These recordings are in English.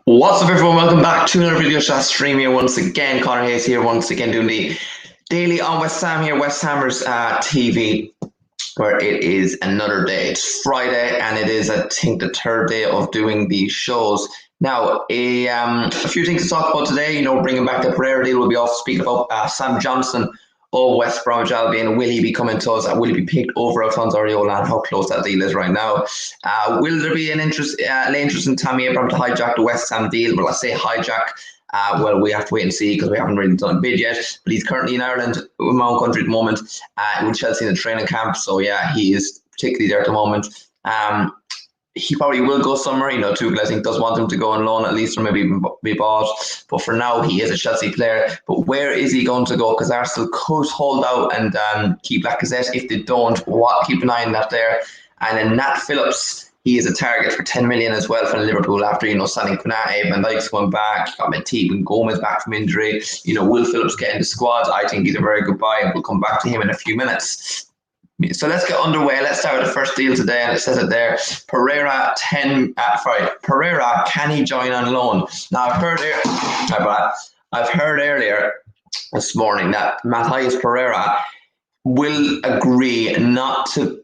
What's up, everyone? Welcome back to another video chat stream here once again. Connor Hayes here once again doing the daily on West Ham here, West Hammers TV, where it is another day. It's Friday and it is, I think, the third day of doing these shows. Now, a few things to talk about today. Bringing back the Periera deal. We'll be also speaking about Sam Johnstone of West Bromwich Albion. Will he be coming to us? Will he be picked over Alphonso Areola, and how close that deal is right now? Will there be an interest in Tammy Abraham to hijack the West Ham deal? Well, I say hijack. Well, we have to wait and see because we haven't really done a bid yet. But he's currently in Ireland, in my own country at the moment, with Chelsea in the training camp. So yeah, he is particularly there at the moment. He probably will go somewhere. Tuchel, I think, does want him to go on loan at least, or maybe even be bought. But for now, he is a Chelsea player. But where is he going to go? Because Arsenal could hold out and keep Lacazette. If they don't, keep an eye on that there. And then Nat Phillips, he is a target for 10 million as well for Liverpool after, signing Konate, Van Dijk's going back, got Matip and Gomez back from injury. Will Phillips get in the squad? I think he's a very good buy, and we'll come back to him in a few minutes. So let's get underway. Let's start with the first deal today, and it says it there. Periera, can he join on loan? Now I've heard earlier this morning that Matthias Periera will agree not to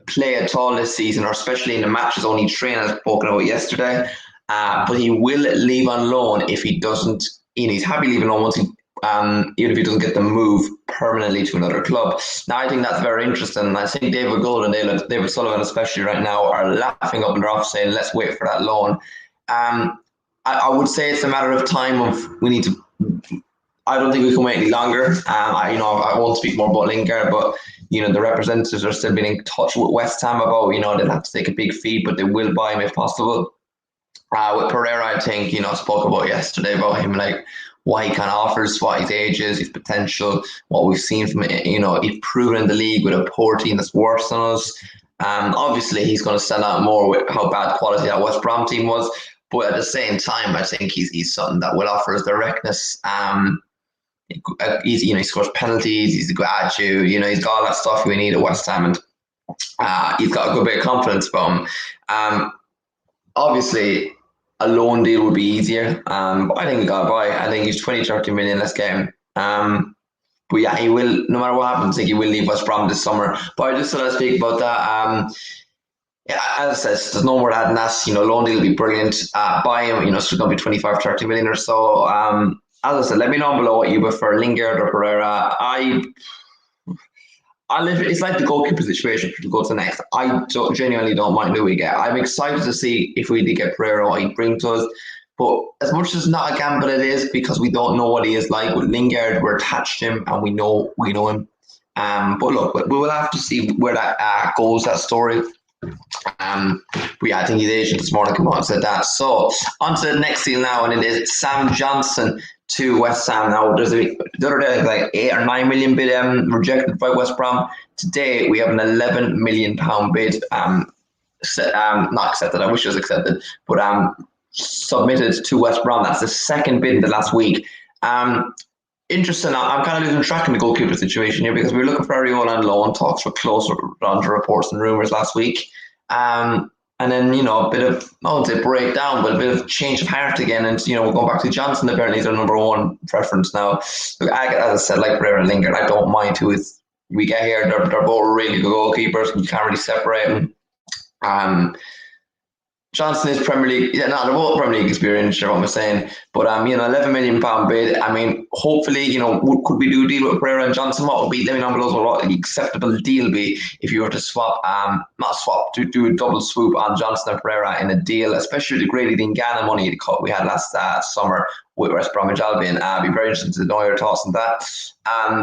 play at all this season, or especially in the matches only training, as spoken about yesterday. But he will leave on loan if he doesn't. He's happy leaving on once he. Even if he doesn't get the move permanently to another club. Now, I think that's very interesting. I think David Gold and David Sullivan, especially right now, are laughing up in their office saying, let's wait for that loan. I would say it's a matter of time I don't think we can wait any longer. I won't speak more about Lingard, but the representatives are still being in touch with West Ham about, they'll have to take a big fee, but they will buy him if possible. With Periera, I think, I spoke about yesterday about him, like, what he kind of offers, what his age is, his potential, what we've seen from it. He's proven in the league with a poor team that's worse than us. Obviously, he's going to stand out more with how bad quality that West Brom team was. But at the same time, I think he's something that will offer us directness. He scores penalties. He's a good attitude. He's got all that stuff we need at West Ham, and he's got a good bit of confidence about him. Obviously, a loan deal would be easier, but I think we got to buy. I think he's 20-30 million. Let's get him. But yeah, he will, no matter what happens, I think he will leave West Brom this summer. But I just thought I'd speak about that. Yeah, as I said, there's no more to add than that. Loan deal will be brilliant. Buy him, it's going to be 25-30 million or so. As I said, let me know below what you prefer, Lingard or Periera. It's like the goalkeeper situation to go to next. I genuinely don't mind who we get. I'm excited to see if we did get Periera, what he'd bring to us. But as much as not a gamble it is, because we don't know what he is like. With Lingard, we're attached to him and we know him. But look, we will have to see where that goes, that story. But yeah, I think his agent this morning came out and said that. So on to the next deal now, and it is Sam Johnstone to West Ham. Now, the other day, like 8 or 9 million bid rejected by West Brom. Today, we have an £11 million bid. Not accepted. I wish it was accepted, but submitted to West Brom. That's the second bid in the last week. Interesting. I'm kind of losing track in the goalkeeper situation here because we were looking for Areola on loan. Talks were closer on to reports and rumours last week. And then, a bit of, I won't say breakdown, but a bit of change of heart again. And, we're going back to Johnstone. Apparently, he's our number one preference now. Look, as I said, like Periera and Lingard, I don't mind who we get here. They're both really good goalkeepers. You can't really separate them. Johnstone is Premier League. Yeah, no, they're both Premier League experience, you know what I'm saying. But, £11 million bid. I mean, hopefully, could we do a deal with Periera and Johnstone? What would be, let me know below what the acceptable deal be if you were to to do a double swoop on Johnstone and Periera in a deal, especially the Grady Dingana money cut we had last summer with West Bromwich Albion. Be very interested to know your thoughts on that.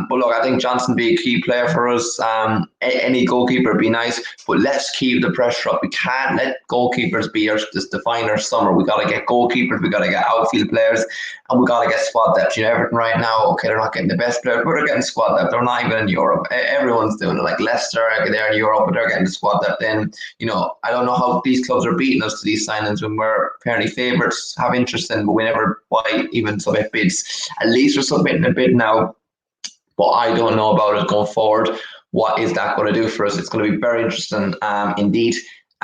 But look, I think Johnstone be a key player for us. Any goalkeeper would be nice, but let's keep the pressure up. We can't let goalkeepers define our summer. We got to get goalkeepers, we got to get outfield players, and we got to get squad depth. Everton right now, okay, they're not getting the best players, but they're getting squad depth. They're not even in Europe. Everyone's doing it. Like Leicester, they're in Europe, but they're getting the squad depth in. I don't know how these clubs are beating us to these signings when we're apparently favourites, have interest in, but we never buy even submit bids. At least we're submitting a bid now. But I don't know about it going forward. What is that going to do for us? It's going to be very interesting indeed.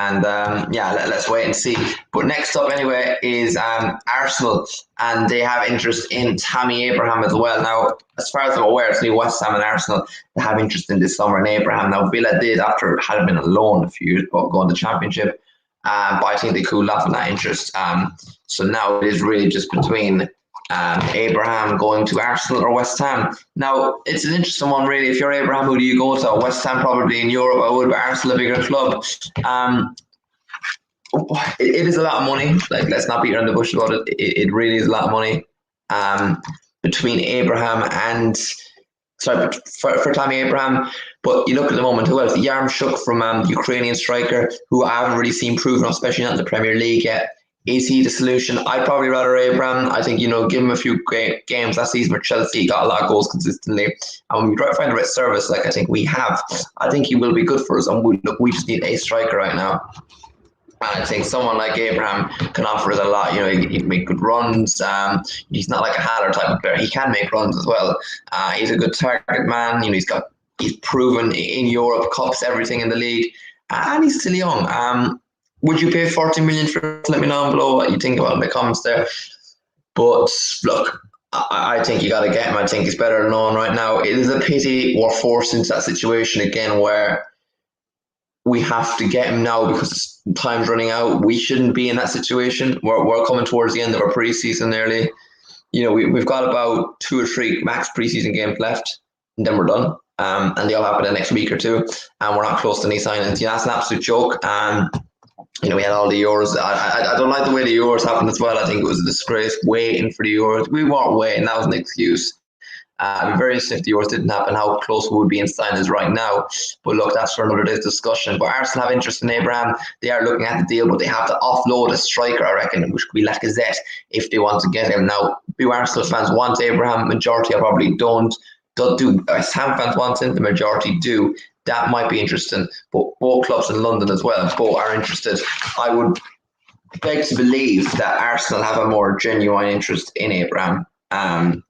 And let's wait and see. But next up, anyway, is Arsenal, and they have interest in Tammy Abraham as well. Now, as far as I'm aware, it's only West Ham and Arsenal that have interest in this summer in Abraham. Now, Villa did after had been alone a few years ago going to the Championship, but I think they cooled off on that interest. So now it is really just between Abraham going to Arsenal or West Ham. Now, it's an interesting one, really. If you're Abraham, who do you go to? West Ham probably in Europe. I would, but Arsenal a bigger club. It is a lot of money. Like, let's not beat around the bush about it. It really is a lot of money. Between Abraham and for Tammy Abraham. But you look at the moment, who else? Yarmchuk from the Ukrainian striker, who I haven't really seen proven, especially not in the Premier League yet. Is he the solution? I'd probably rather Abraham. I think, give him a few great games last season for Chelsea. He got a lot of goals consistently. And when we try to find the right service, like I think we have, I think he will be good for us. And we just need a striker right now. And I think someone like Abraham can offer us a lot. He can make good runs. He's not like a Haller type of player. He can make runs as well. He's a good target man. He's proven in Europe, cups, everything in the league. And he's still young. Would you pay 40 million for him? Let me know below what you think about it in the comments there. But look, I think you got to get him. I think he's better than known right now. It is a pity we're forced into that situation again where we have to get him now because time's running out. We shouldn't be in that situation. We're coming towards the end of our preseason nearly. We've got about 2 or 3 max preseason games left, and then we're done. And they'll happen the next week or two, and we're not close to any signings. That's an absolute joke. We had all the Euros. I don't like the way the Euros happened as well. I think it was a disgrace waiting for the Euros. We weren't waiting. That was an excuse. I'm very interested if the Euros didn't happen, how close we would be in signings right now. But look, that's for another day's discussion. But Arsenal have interest in Abraham. They are looking at the deal, but they have to offload a striker, I reckon, which could be Lacazette if they want to get him. Now, few Arsenal fans want Abraham. Majority I probably don't do. West Ham fans want him. The majority do. That might be interesting, but both clubs in London as well, both are interested. I would beg to believe that Arsenal have a more genuine interest in Abraham. And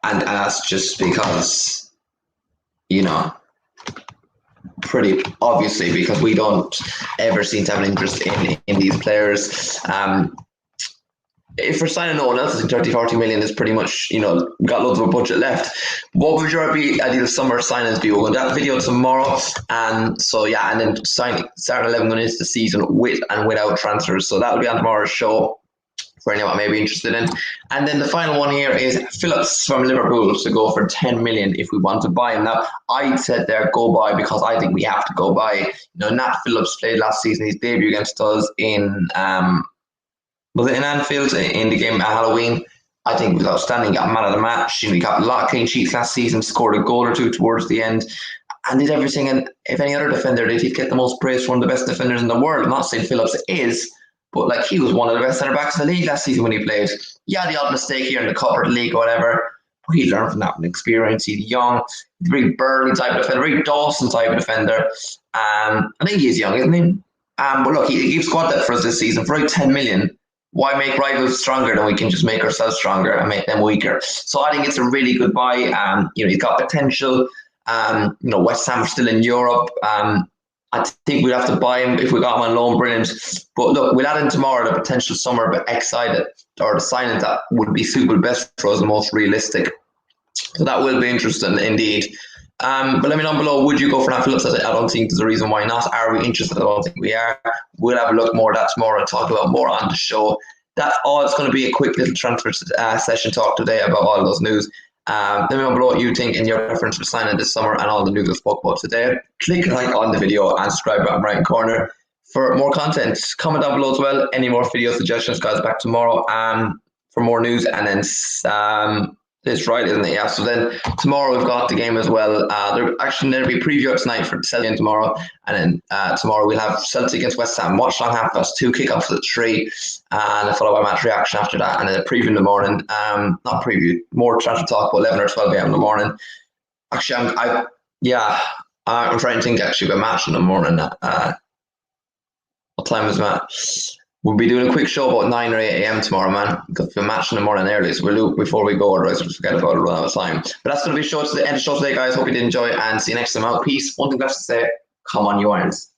that's just because, pretty obviously, because we don't ever seem to have an interest in these players. If we're signing no one else, I think 30-40 million is pretty much, got loads of a budget left. What would your ideal summer signings be? We're going to have a video tomorrow. And then starting 11 going into the season with and without transfers. So that'll be on tomorrow's show for anyone may be interested in. And then the final one here is Phillips from Liverpool to go for 10 million if we want to buy him. Now, I said there, go buy, because I think we have to go buy. Nat Phillips played last season, his debut against us in... was it in Anfield in the game at Halloween? I think it was outstanding. Got man of the match. He got a lot of clean sheets last season, scored a goal or two towards the end, and did everything. And if any other defender did, he'd get the most praise from one of the best defenders in the world. I'm not saying Phillips is, but he was one of the best centre backs in the league last season when he played. Yeah, the odd mistake here in the cup or the league or whatever, but he learned from that and experience. He's young, very Burnley type of defender, very Dawson type of defender. I think he's young, isn't he? But look, he gives squad depth for us this season for 10 million. Why make rivals stronger than we can just make ourselves stronger and make them weaker? So I think it's a really good buy. He's got potential. West Ham are still in Europe. I think we'd have to buy him if we got him on loan. Brilliant. But look, we'll add in tomorrow the potential summer but excited, or the signing that would be suitable best for us, the most realistic. So that will be interesting indeed. But let me know below, would you go for Nat Phillips? I don't think there's a reason why not. Are we interested? I don't think we are. We'll have a look more at that tomorrow and talk about more on the show. That's all. It's going to be a quick little transfer session talk today about all those news. Let me know below what you think and your preference for signing this summer and all the news I spoke about today. Click like on the video and subscribe button right corner for more content. Comment down below as well. Any more video suggestions, guys, back tomorrow for more news. And then it's Friday, isn't it? Yeah. So then tomorrow we've got the game as well. There'll be a preview tonight for Celtic game tomorrow, and then tomorrow we'll have Celtic against West Ham. Watch long 2:30, kickoffs at 3, and followed by match reaction after that, and then a preview in the morning. Not preview, more transfer talk, but 11 or 12 a.m. in the morning. Actually, I'm trying to think actually about match in the morning. What time is that? We'll be doing a quick show about 9 or 8 a.m. tomorrow, man. Because we're matching in the morning early, so we'll do it before we go, otherwise we'll forget about it, run out of time. But that's going to be the end of the show today, guys. Hope you did enjoy, and see you next time out. Peace. One thing left to say, come on, you Irons.